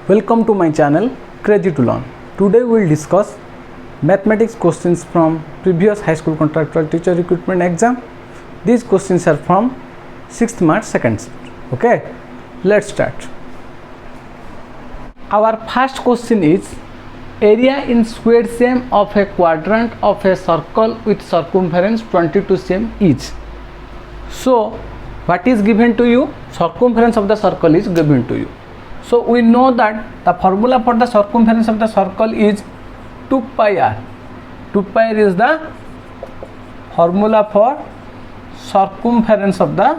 Welcome to my channel Crazy to Learn. Today we will discuss mathematics questions from previous high school contractual teacher recruitment exam. These questions are from 6th March second shift. Okay, let's start. Our first question is area in square cm of a quadrant of a circle with circumference 22 cm each. So what is given to you? Circumference of the circle is given to you. So we know that the formula for the circumference of the circle is 2 pi r. 2 pi r is the formula for circumference of the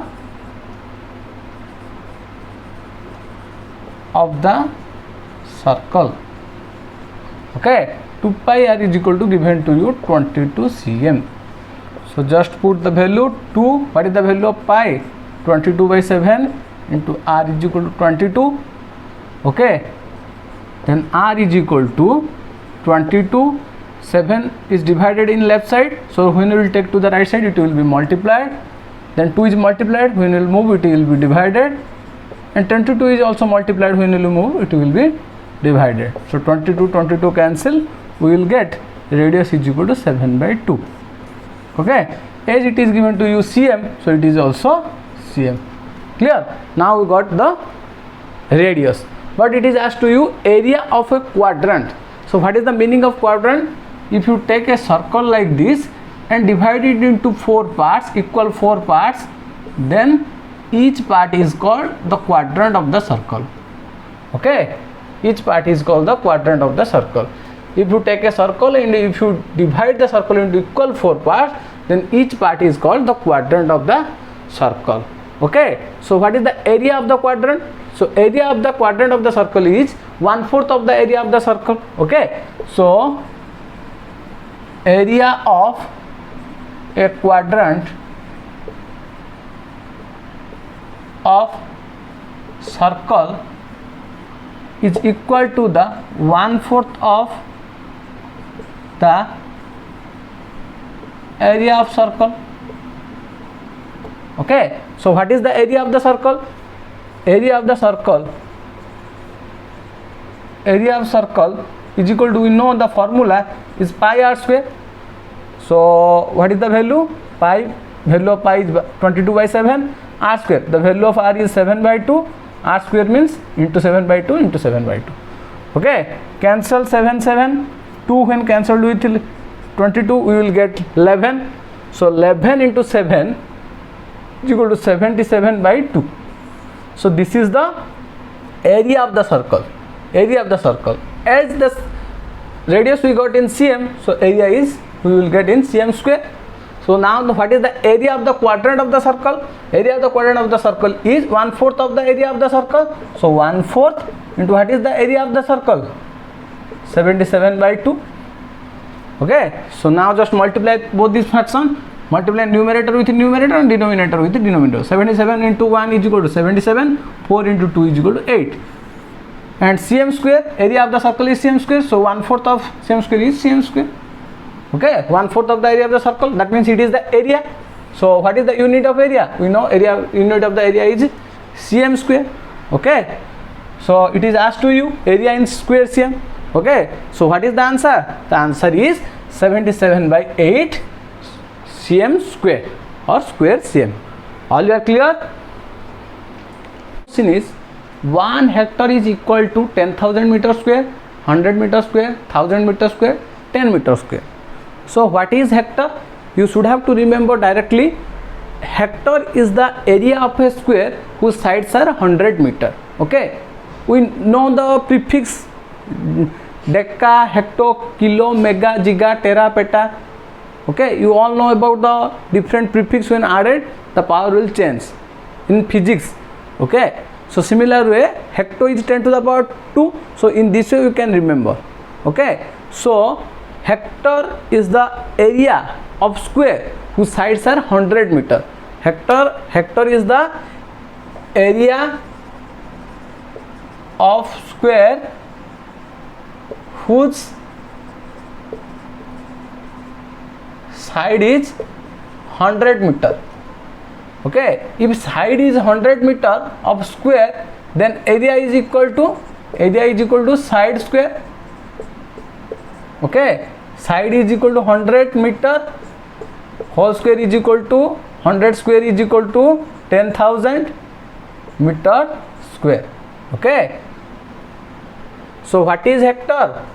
circle. Okay, 2 pi r is equal to given to you 22 cm. So just put the value 2. What is the value of pi? 22 by 7 into r is equal to 22. Okay, then r is equal to 22. 7 is divided in left side, so when you will take to the right side it will be multiplied. Then 2 is multiplied, when you will move it will be divided, and 22 is also multiplied, when you will move it will be divided. So 22 cancel, we will get radius is equal to 7 by 2. Okay, as it is given to you cm, so it is also cm. Clear? Now we got the radius, but it is asked to you area of a quadrant. So what is the meaning of quadrant? If you take a circle like this and divide it into 4 parts, equal 4 parts, then each part is called the quadrant of the circle. Okay, each part is called the quadrant of the circle. If you take a circle and if you divide the circle into equal 4 parts, then each part is called the quadrant of the circle. Okay, so what is the area of the quadrant? So area of the quadrant of the circle is 1/4 of the area of the circle. Okay, so area of a quadrant of circle is equal to the 1/4 of the area of circle. Okay, so what is the area of the circle? Area of circle is equal to, we know the formula is pi r square. So what is the value? Pi, value of pi is 22 by 7, r square, the value of r is 7 by 2, r square means into 7 by 2 into 7 by 2. Okay, cancel 7, 2 when cancelled with 22 we will get 11. So 11 into 7 is equal to 77 by 2. So this is the area of the circle. Area of the circle. As the radius we got in cm, so area is we will get in cm square. So now what is the area of the quadrant of the circle? Area of the quadrant of the circle is 1/4 of the area of the circle. So 1/4 into what is the area of the circle? 77 by 2. Okay, so now just multiply both these fractions. Multiply numerator with numerator and denominator with denominator. 77 into 1 is equal to 77. 4 into 2 is equal to 8. And cm square, area of the circle is cm square. So 1/4 of cm square is cm square. Okay, 1/4 of the area of the circle. That means it is the area. So what is the unit of area? We know area, unit of the area is cm square. Okay, so it is asked to you area in square cm. Okay, so what is the answer? The answer is 77 by 8 cm square or square cm. All you are clear? Question is 1 hectare is equal to 10,000 meter square, 100 meter square, 1000 meter square, 10 meter square. So what is hectare? You should have to remember directly. Hectare is the area of a square whose sides are 100 meter. Okay, we know the prefix deca, hecto, kilo, mega, giga, tera, peta. Okay, you all know about the different prefix. When added, the power will change in physics. Okay, so similar way hecto is 10 to the power 2. So in this way you can remember. Okay, so hectare is the area of square whose sides are 100 meter. Hectare is the area of square whose side is 100 meter. Okay, if side is 100 meter of square, then area is equal to area is equal to side square. Okay, side is equal to 100 meter, whole square is equal to 100 square is equal to 10,000 meter square. Okay, so what is hectare?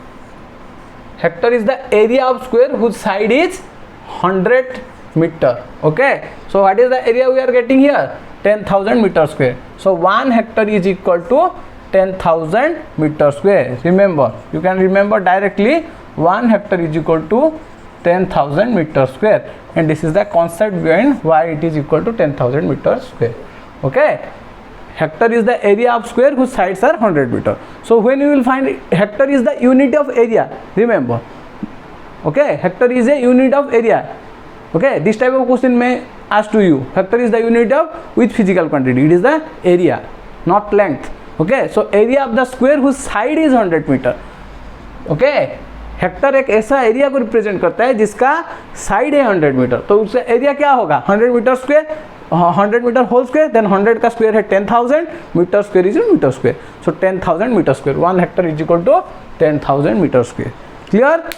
Hectare is the area of square whose side is 100 meter. Okay, so what is the area we are getting here? 10,000 meter square. So 1 hectare is equal to 10,000 meter square. Remember, you can remember directly, 1 hectare is equal to 10,000 meter square, and this is the concept behind why it is equal to 10,000 meter square. Okay, hectare is the area of square whose sides are 100 meter. So when you will find hectare is the unit of area, remember. Okay, hectare is a unit of area. Okay, this type of question may ask to you, hectare is the unit of which physical quantity? It is the area, not length. Okay, so area of the square whose side is 100 meter. Okay, Hector एक ऐसा area को represent करता है जिसका side है 100 metre, तो उसका area क्या होगा? 100 metre square, 100 metre whole square, then 100 का स्क्वायर है 10,000 metre square is metre square. So 10,000 metre square, 1 hectare is equal to 10,000 metre square. Clear?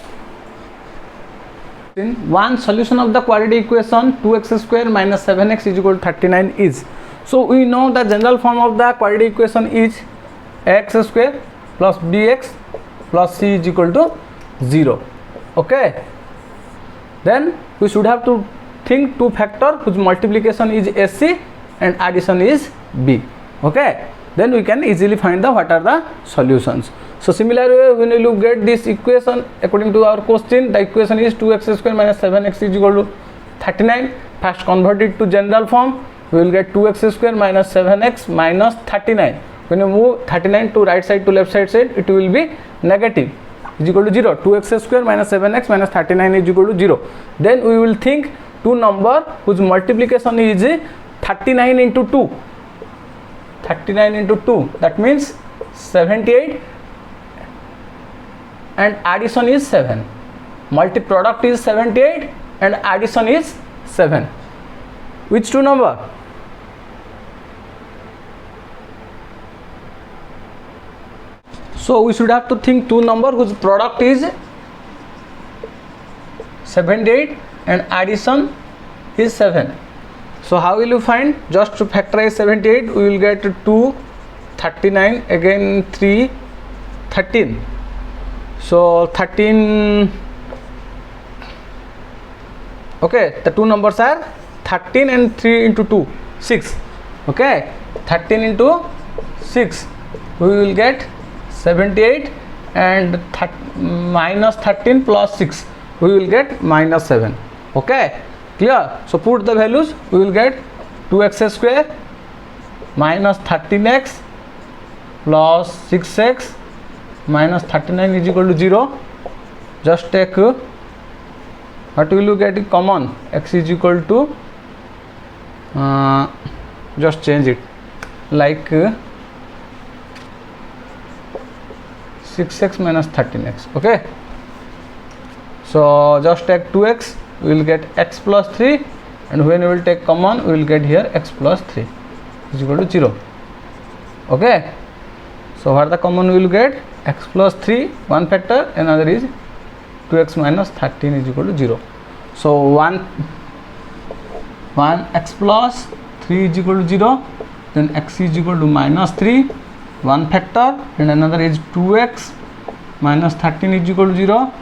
In one solution of the quadratic equation 2x square minus 7x is equal to 39 is. So we know the general form of the quadratic equation is x square plus bx plus c is equal to 0. Okay, then we should have to think two factor whose multiplication is ac and addition is b. Okay, then we can easily find the what are the solutions. So similarly, when you look at this equation according to our question, the equation is 2x square minus 7x is equal to 39. First convert it to general form, we will get 2x square minus 7x minus 39. When you move 39 to right side to left side, it will be negative, is equal to 0. 2x square minus 7x minus 39 is equal to 0. Then we will think two number whose multiplication is 39 into 2. 39 into 2, that means 78, and addition is 7. Multi-product is 78 and addition is 7. Which two number? So we should have to think two number whose product is 78 and addition is 7. So how will you find? Just to factorize 78, we will get 2, 39, again 3, 13. So 13. Okay, the two numbers are 13 and 3 into 2, 6. Okay, 13 into 6, we will get 78, and minus 13 plus 6, we will get minus 7. Okay, clear? So put the values, we will get 2x square minus 13x plus 6x minus 39 is equal to 0. Just take what will you get common? X is equal to just change it like 6x minus 13x. Okay, so just take 2x, we will get x plus 3, and when we will take common, we will get here x plus 3 is equal to 0. Okay, so what the common we will get? X plus 3, one factor, another is 2x minus 13 is equal to 0. So 1 x plus 3 is equal to 0, then x is equal to minus 3, one factor, and another is 2x minus 13 is equal to 0.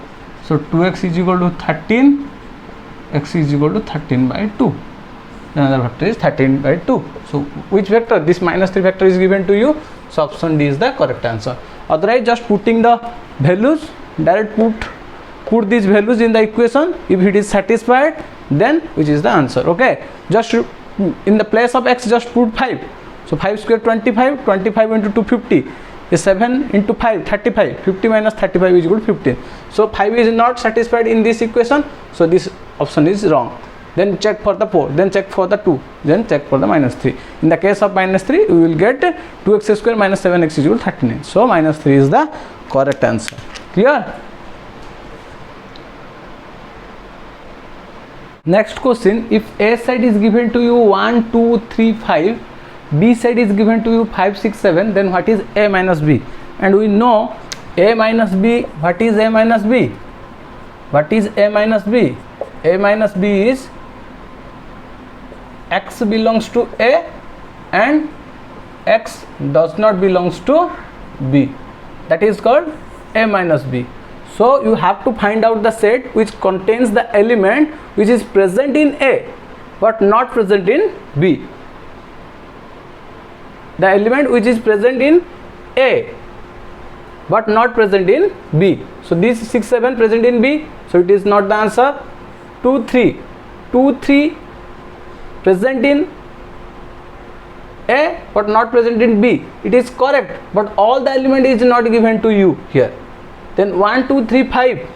So 2x is equal to 13, x is equal to 13 by 2, another factor is 13 by 2. So which vector? This minus 3 factor is given to you, so option D is the correct answer. Otherwise, just putting the values, direct put these values in the equation. If it is satisfied, then which is the answer. Okay, just in the place of x, just put 5. So 5 square 25, 25 into 2 50 is 7 into 5 35, 50 minus 35 is equal to 15. So 5 is not satisfied in this equation, so this option is wrong. Then check for the 4, then check for the 2, then check for the minus 3. In the case of minus 3, we will get 2x square minus 7x is equal to 39. So minus 3 is the correct answer. Clear? Next question, if A side is given to you 1, 2, 3, 5, B side is given to you 5, 6, 7, then what is A minus B? and we know a minus b. What is a minus b? What is a minus b? A minus b is x belongs to a and x does not belongs to b. That is called a minus b. So you have to find out the set which contains the element which is present in a but not present in b. The element which is present in a but not present in b. So this 6, 7 present in b, so it is not the answer. 2, 3. 2, 3 present in a but not present in b. It is correct, but all the element is not given to you here. Then 1, 2, 3, 5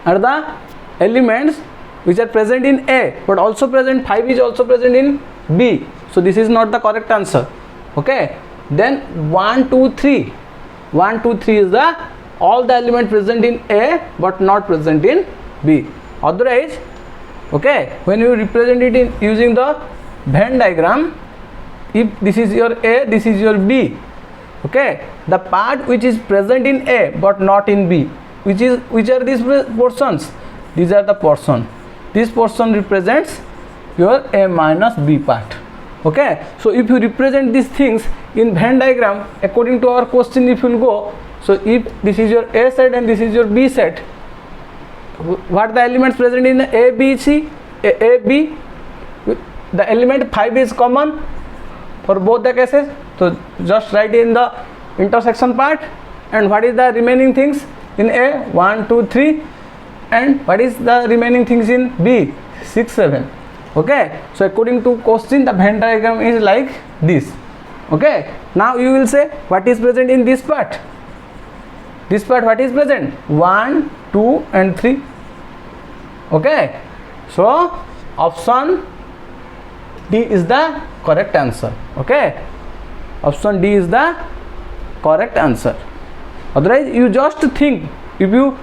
are the elements which are present in a but also present, 5 is also present in b. So this is not the correct answer. Okay, then 1, 2, 3. 1, 2, 3 is the all the element present in a but not present in b. Otherwise, okay, when you represent it in using the Venn diagram, if this is your a, this is your b, okay, the part which is present in a but not in b, which are these portions? These are the portion. This portion represents your a minus b part. Okay, so if you represent these things in Venn diagram according to our question, if you will go, so if this is your a set and this is your b set, what the elements present in a, b, c, a, b, the element 5 is common for both the cases, so just write in the intersection part. And what is the remaining things in a? 1, 2, 3. And what is the remaining things in b? 6, 7. Okay, so according to question, the Venn diagram is like this. Okay, now you will say what is present in this part? This part, what is present? 1, 2 and 3. Okay, so option D is the correct answer. Okay, option D is the correct answer. Otherwise you just think, if you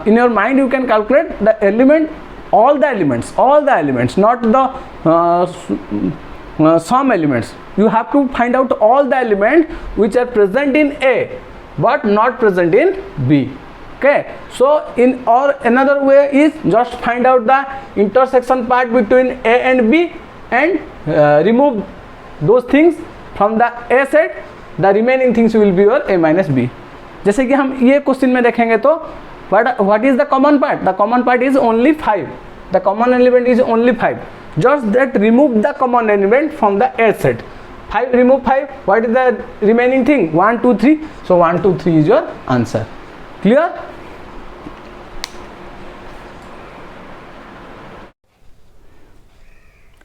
in your mind you can calculate the element, all the elements, not the some elements. You have to find out all the elements which are present in a but not present in b. Okay, so in or another way is just find out the intersection part between a and b and remove those things from the a set. The remaining things will be your a minus b. जैसे कि हम ये question में देखेंगे तो what is the common part? The common part is only 5. The common element is only 5. Just that remove the common element from the a set. 5 remove 5. What is the remaining thing? 1, 2, 3. So 1, 2, 3 is your answer. Clear?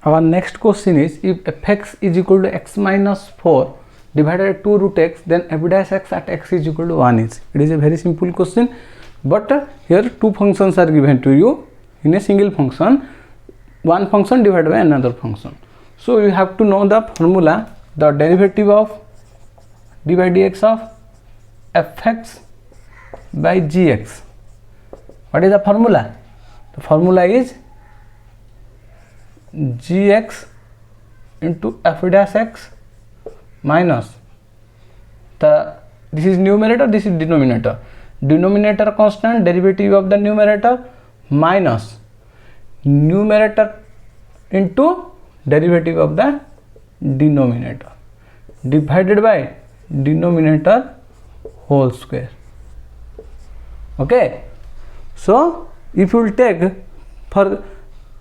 Our next question is, if fx is equal to x minus 4 divided by 2 root x, then f dash x at x is equal to 1 is. It is a very simple question, but here two functions are given to you in a single function, one function divided by another function. So you have to know the formula, the derivative of d by dx of fx by gx. What is the formula? The formula is gx into f dash x minus this is numerator, this is denominator. Denominator constant, derivative of the numerator minus numerator into derivative of the denominator divided by denominator whole square. Okay, so if you will take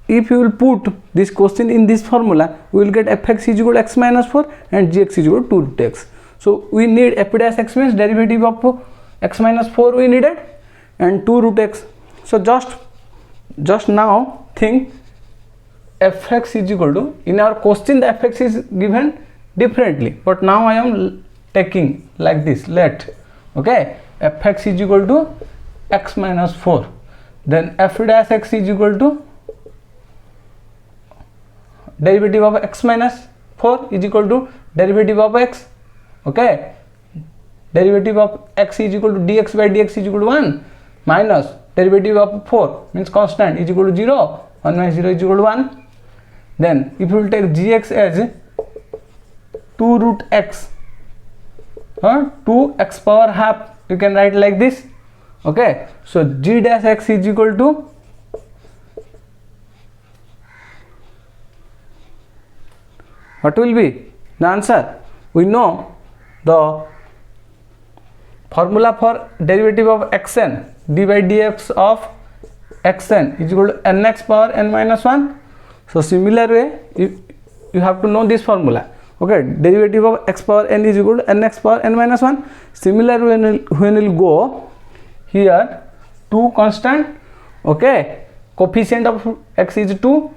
if you will put this question in this formula, we will get fx is equal to x minus 4 and gx is equal to 2 root x. So we need f dash x means derivative of x minus 4 we needed and 2 root x. So just now think fx is equal to, in our question the fx is given differently, but now I am taking like this, let, okay, fx is equal to x minus 4, then f dash x is equal to derivative of x minus 4 is equal to derivative of x. Okay, derivative of x is equal to dx by dx is equal to 1 minus derivative of 4 means constant is equal to 0, 1 minus 0 is equal to 1. Then if you will take gx as 2 root x 2x power half, you can write like this. Okay, so g dash x is equal to what will be the answer? We know the formula for derivative of xn, d by dx of xn is equal to nx power n minus 1. So similar way you have to know this formula. Okay, derivative of x power n is equal to nx power n minus 1. Similar when we'll go here 2 constant. Okay, coefficient of x is 2,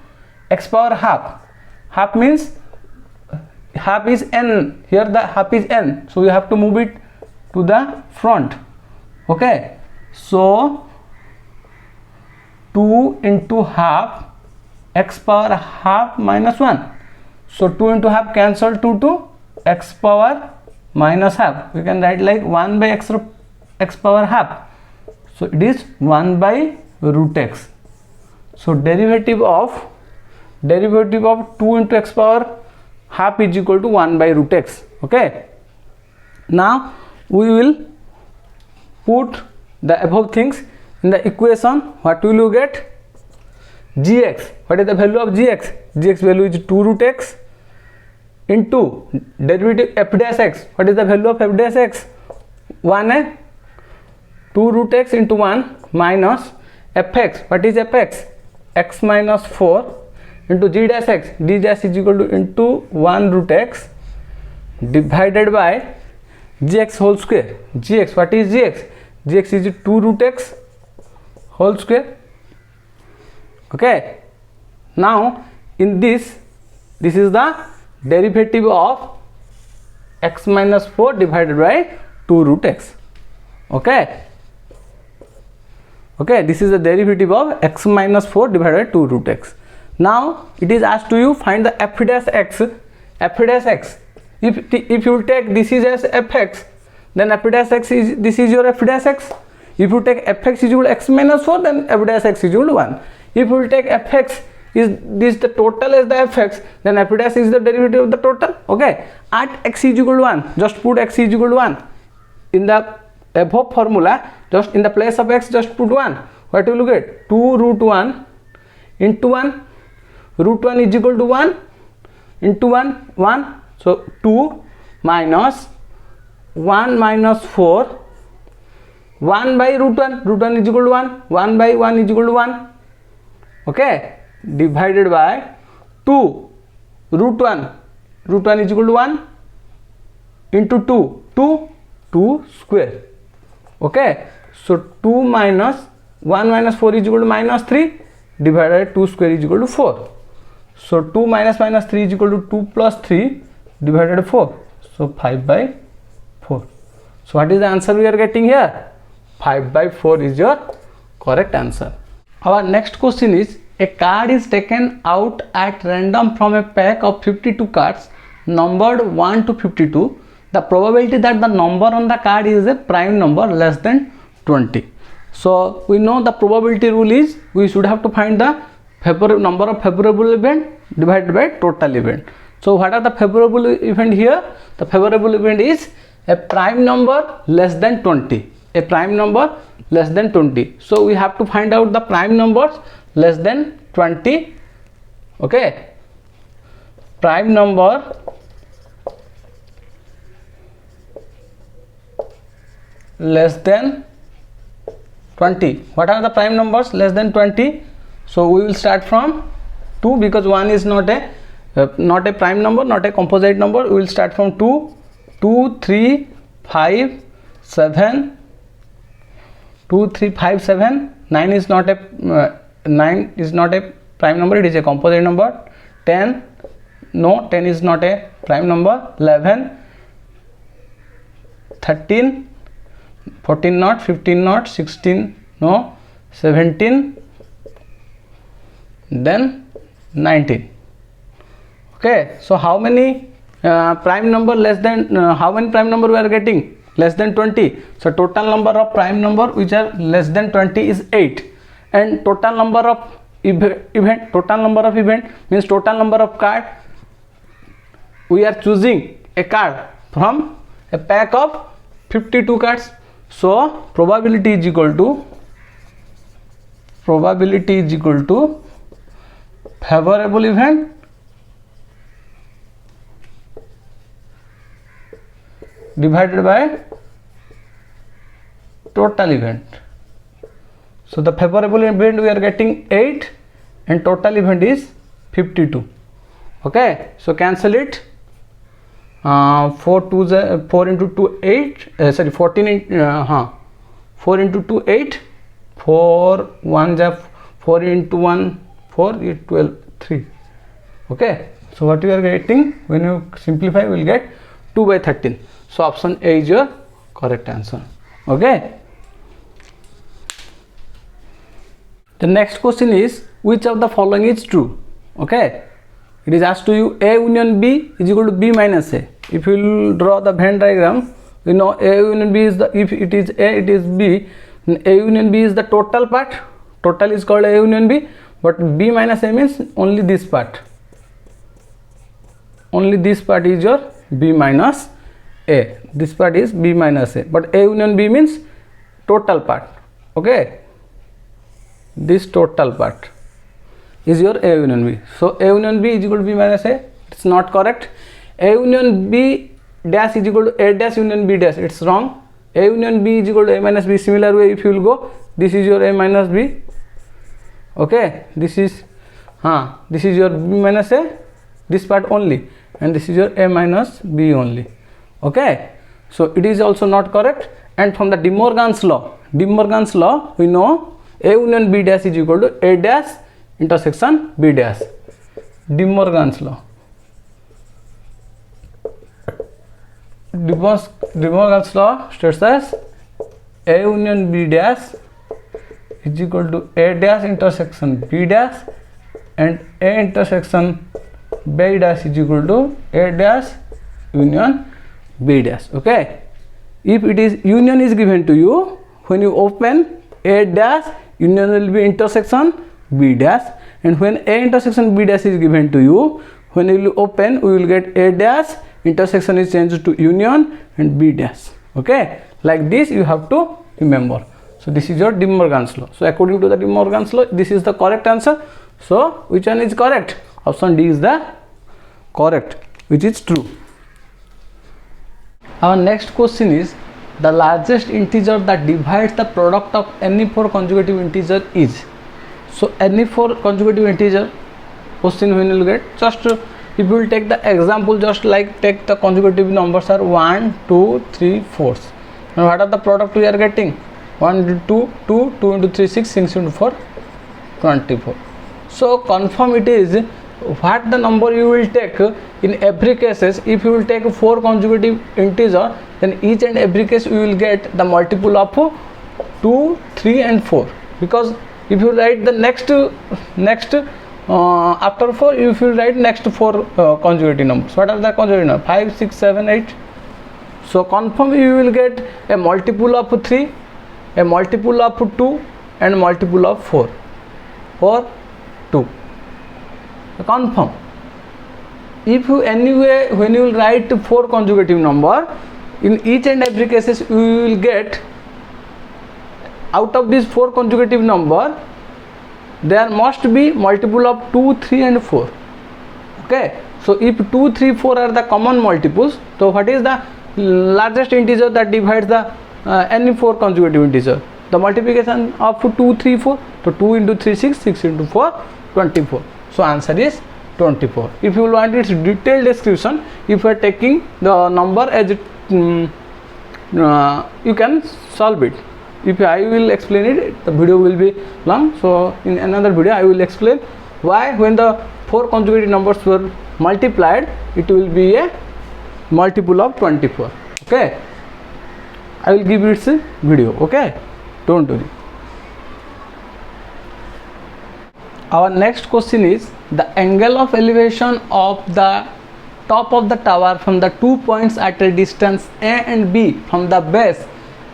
x power half, half means half is n, here the half is n, so you have to move it to the front. Okay, so 2 into half x power half minus 1. So 2 into half cancel 2 x power minus half, we can write like 1 by x power half. So it is 1 by root x. So derivative of 2 into x power half is equal to 1 by root x. Okay, now we will put the above things in the equation. What will you get? Gx, what is the value of gx? Gx value is 2 root x into derivative f dash x. What is the value of f dash x? 1 2 root x into 1 minus fx. What is fx? X minus 4 into g dash x. D dash is equal to into 1 root x divided by gx whole square. Gx, what is gx? Gx is 2 root x whole square. Okay, now in this is the derivative of x minus 4 divided by 2 root x. Okay, this is the derivative of x minus 4 divided by 2 root x. Now it is asked to you find the f dash x. F dash x, if you take this is as fx, then f dash x is, this is your f dash x. If you take fx is equal to x minus 4, then f dash x is equal to 1. If you take fx is this the total as the fx, then f dash is the derivative of the total. Okay, at x is equal to 1, just put x is equal to 1 in the above formula. Just in the place of x, just put 1. What will you get? 2 root 1 into 1. Root 1 is equal to 1 into 1. So 2 minus 1 minus 4, 1 by root 1. Root 1 is equal to 1. 1 by 1 is equal to 1. Okay, divided by 2 root 1. Root 1 is equal to 1 into 2 square. Okay, so 2 minus 1 minus 4 is equal to minus 3 divided by 2 square is equal to 4. So 2 minus 3 is equal to 2 plus 3 divided by 4. So 5 by 4. So what is the answer we are getting here? 5 by 4 is your correct answer. Our next question is, a card is taken out at random from a pack of 52 cards numbered 1 to 52. The probability that the number on the card is a prime number less than 20. So we know the probability rule is we should have to find the number of favorable event divided by total event. So what are the favorable event here? The favorable event is a prime number less than 20. A prime number less than 20. So we have to find out the prime numbers less than 20. Okay, prime number less than 20. What are the prime numbers less than 20? So we will start from 2 because 1 is not a prime number, not a composite number. We will start from 2, 3, 5, 7, 2, 3, 5, 7. 9 is not a prime number, it is a composite number. 10, no, 10 is not a prime number. 11, 13, 14 not, 15 not, 16 no, 17, then 19. Okay, so how many prime number less than how many prime number we are getting? Less than 20. So total number of prime number which are less than 20 is 8, and total number of event means total number of card. We are choosing a card from a pack of 52 cards. So probability is equal to favorable event divided by total event. So the favorable event we are getting 8 and total event is 52. Okay, so cancel it. 4 into 2 8 sorry 14 4 into 2 8 4 1 4 into 1 4 12 3. Okay, so what we are getting when you simplify, we will get 2 by 13. So option A is your correct answer. Okay, the next question is, which of the following is true? Okay, it is asked to you, A union B is equal to B minus A. If you will draw the Venn diagram, you know A union B is the, if it is A, it is B, then A union B is the total part. Total is called A union B, but B minus A means only this part. Only this part is your B minus A. This part is B minus A, but A union B means total part. Okay, this total part is your A union B. So A union B is equal to B minus A. It's not correct. A union B dash is equal to A dash union B dash. It's wrong. A union B is equal to A minus B. Similar way, if you will go, this is your A minus B. Okay, this is your B minus A, this part only, and this is your A minus B only. Okay, so it is also not correct. And from the De Morgan's law, we know A union B dash is equal to A dash intersection B dash. De Morgan's law. De Morgan's law states as A union B dash is equal to A dash intersection B dash, and A intersection B dash is equal to A dash union B dash. Okay, if it is union is given to you, when you open A dash, union will be intersection B dash, and when A intersection B dash is given to you, when you will open, we will get A dash, intersection is changed to union and B dash. Okay, like this you have to remember. So this is your De Morgan's law. So according to the De Morgan's law, this is the correct answer. So which one is correct? Option D is the correct, which is true. Our next question is, the largest integer that divides the product of any 4 consecutive integer is. So any 4 consecutive integer question when you will get, just if you will take the example, just like take the consecutive numbers are 1 2 3 4, and what are the product we are getting? 1 into 2 2, 2 into 3 6, 6 into 4 24. So confirm it is what the number you will take in every cases. If you will take 4 consecutive integer, then each and every case you will get the multiple of 2 3 and 4, because if you write the next after 4, if you write next 4 consecutive numbers, what are the consecutive numbers? 5 6 7 8. So confirm you will get a multiple of 3, a multiple of 2, and multiple of 4 or 2. Confirm. If you anyway, when you will write 4 consecutive number, in each and every cases you will get, out of these 4 consecutive number, there must be multiple of 2 3 and 4. Okay, so if 2 3 4 are the common multiples, so what is the largest integer that divides the any 4 consecutive integer? The multiplication of 2 3 4, so 2 into 3 6, 6 into 4 24. So answer is 24. If you want its detailed description, if you are taking the number as it, you can solve it. If I will explain it, the video will be long. So in another video I will explain why when the 4 consecutive numbers were multiplied, it will be a multiple of 24. Okay, I will give its video. Okay, don't worry. Our next question is, the angle of elevation of the top of the tower from the 2 points at a distance A and B from the base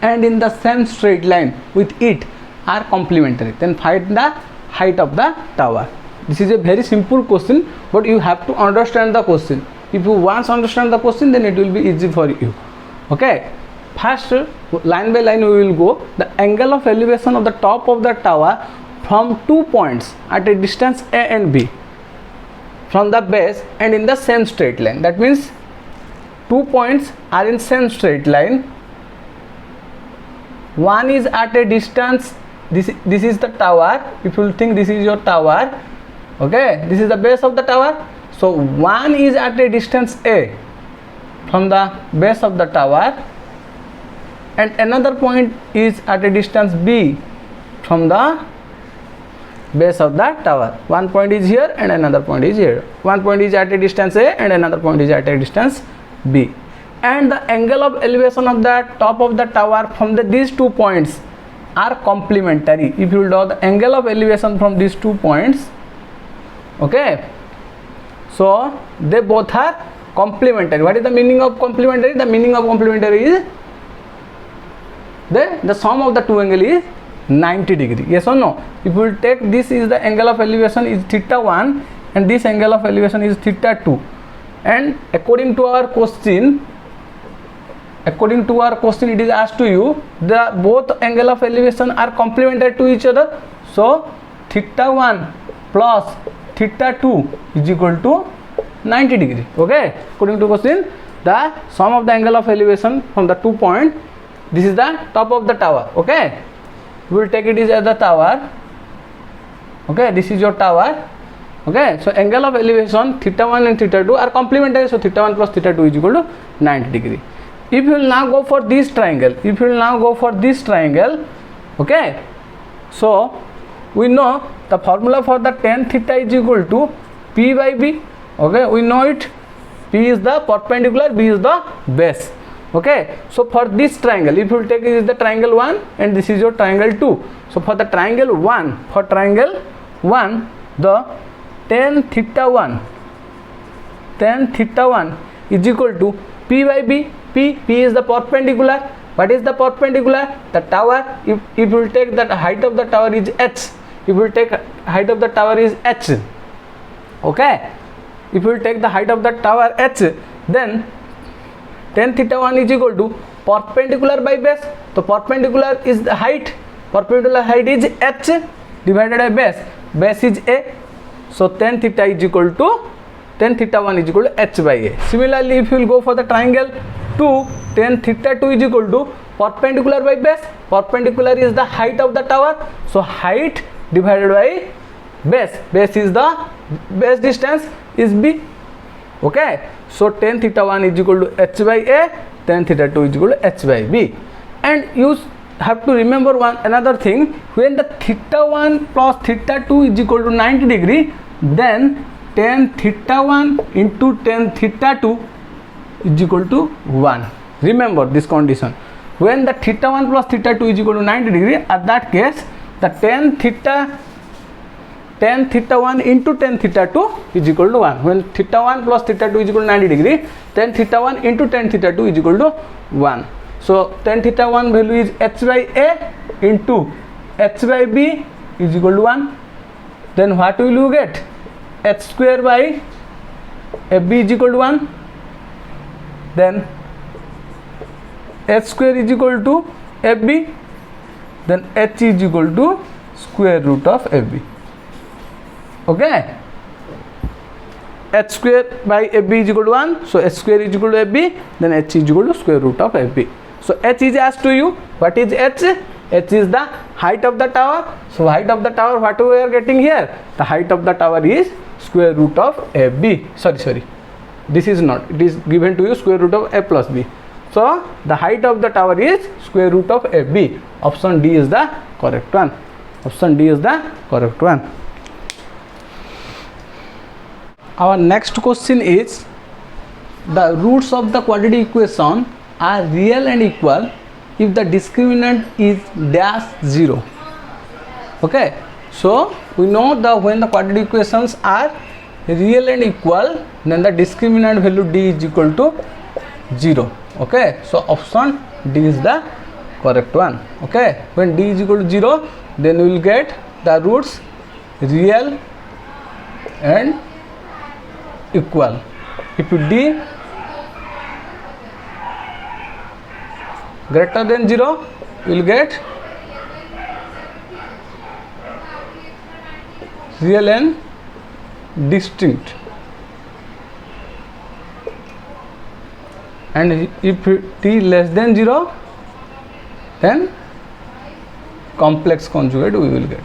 and in the same straight line with it are complementary. Then find the height of the tower. This is a very simple question, but you have to understand the question. If you once understand the question, then it will be easy for you. Okay, first line by line we will go. The angle of elevation of the top of the tower from 2 points at a distance A and B from the base and in the same straight line. That means 2 points are in same straight line. One is at a distance, this is the tower. If you think this is your tower, okay, this is the base of the tower. So one is at a distance A from the base of the tower, and another point is at a distance B from the base of the tower. One point is here and another point is here. One point is at a distance A and another point is at a distance B. And the angle of elevation of the top of the tower from these 2 points are complementary. If you draw the angle of elevation from these 2 points, okay, so they both are complementary. What is the meaning of complementary? The meaning of complementary is the sum of the two angle is 90 degree. Yes or no? If we take this is the angle of elevation is theta 1 and this angle of elevation is theta 2, and according to our question it is asked to you the both angle of elevation are complementary to each other. So theta 1 plus theta 2 is equal to 90 degree. Okay, according to question, the sum of the angle of elevation from the 2 points, this is the top of the tower. Okay, we will take it as the tower. Okay, this is your tower. Okay, so angle of elevation theta 1 and theta 2 are complementary. So theta 1 plus theta 2 is equal to 90 degree. If you will now go for this triangle, okay, so we know the formula for the tan theta is equal to P by B. Okay, we know it. P is the perpendicular, B is the base. Okay, so for this triangle, if you will take it is the triangle 1 and this is your triangle 2. So for the triangle 1, the tan theta 1 is equal to P by B. P is the perpendicular. What is the perpendicular? The tower. If you will take that height of the tower is h. If you will take height of the tower is h. Okay, if you will take the height of the tower h, then tan theta 1 is equal to perpendicular by base. So perpendicular is the height. Perpendicular height is h divided by base. Base is a. So tan theta 1 is equal to h by a. Similarly, if you will go for the triangle 2, tan theta 2 is equal to perpendicular by base. Perpendicular is the height of the tower. So height divided by base. Base is the base distance is b. Okay, so tan theta 1 is equal to h by a, tan theta 2 is equal to h by b. And you have to remember another thing, when the theta 1 plus theta 2 is equal to 90 degree, then tan theta 1 into tan theta 2 is equal to 1. Remember this condition. When the theta 1 plus theta 2 is equal to 90 degree, at that case the tan theta 1 into tan theta 2 is equal to 1. When theta 1 plus theta 2 is equal to 90 degree, tan theta 1 into tan theta 2 is equal to 1. So tan theta 1 value is h by a into h by b is equal to 1. Then what will you get? H square by fb is equal to 1. Then h square is equal to fb. Then h is equal to square root of fb. Okay, h square by fb is equal to 1. So h square is equal to fb. Then h is equal to square root of fb. So h is asked to you. What is h? H is the height of the tower. So height of the tower, what we are getting here? The height of the tower is square root of fb. Sorry, this is not. It is given to you square root of a plus b. So the height of the tower is square root of fb. Option D is the correct one. Option D is the correct one. Our next question is, the roots of the quadratic equation are real and equal if the discriminant is dash 0. Okay, so we know that when the quadratic equations are real and equal, then the discriminant value d is equal to 0. Okay, so option D is the correct one. Okay, when d is equal to 0, then we will get the roots real and equal. If d greater than 0 will get real and distinct, and if t less than 0 then complex conjugate we will get.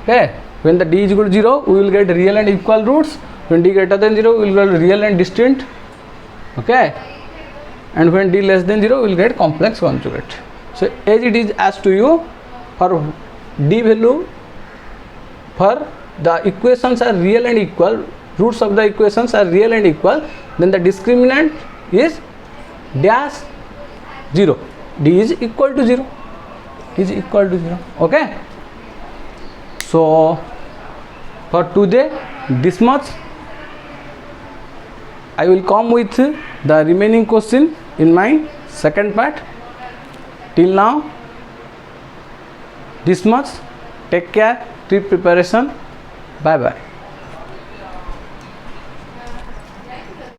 Okay, when the d is equal to 0 we will get real and equal roots, when d greater than 0 we will get real and distinct, okay, and when d less than 0 we will get complex conjugate. So as it is asked to you, for d value, for the equations are real and equal, roots of the equations are real and equal, then the discriminant is dash 0, d is equal to 0, is equal to 0. Okay, so for today this much. I will come with the remaining question in my second part. Till now this much. Take care, keep preparation. Bye bye.